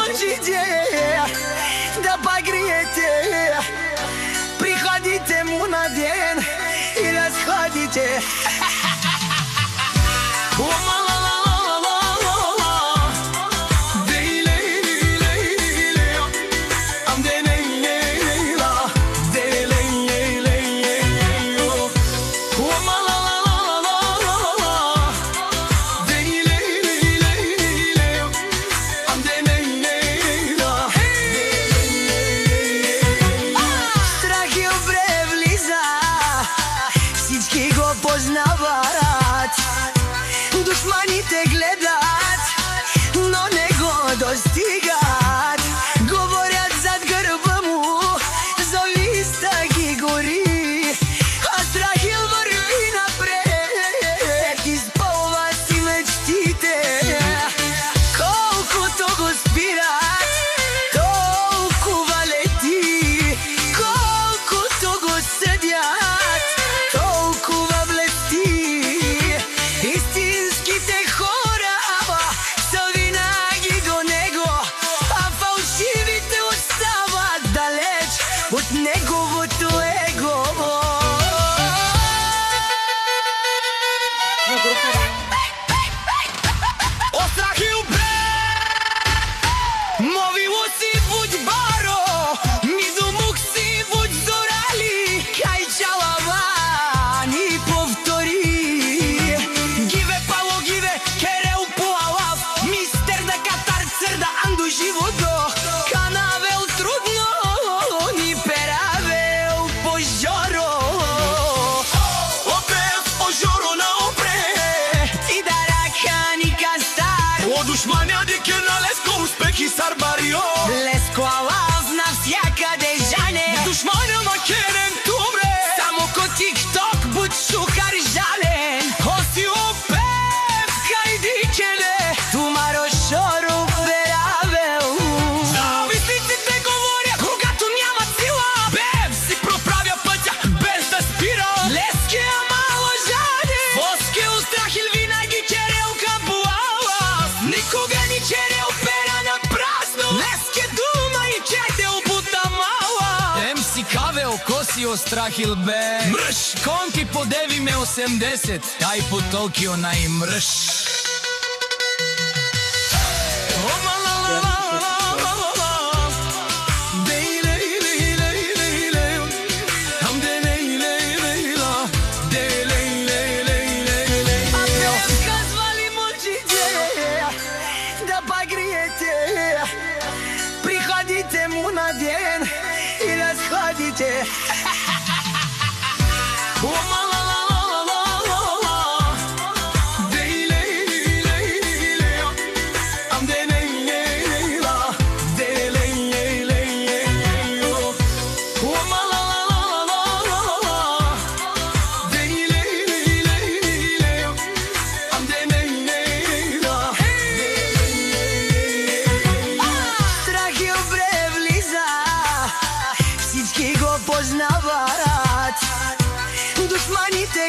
можете да погреете. Приходите му на ден и разходите. Познават, душманите гледат, но не го достигат. Говорят зад гърба му, зависта ги гори, а Страхил върви напред, изпълва си мечтите. Колкото го спират, толкова лети, колкото го съдят, толкова истинските хора са винаги до него, а фалшивите остават далеч от неговото его. О, Страхил, бре! Мовило си будь баро, ми домух си будь зорали, кай чалава ни повтори. Живото канавел трудно ни перавел по жоро. Опев по жоро на опре и дарака ни кастар. О душманя дике на Леско успех и сарбарио. Леско алав навсякъде жане. Душманя макерен добре, само ко тик-ток будь шухар жален. Оси опев кай дикене тумаро шоро. Кавел, Косио, Страхил, бе мръш, конки по деви ме 80, тай по Токио най мръш. Приходите му на ден и разходите. Познават, душманите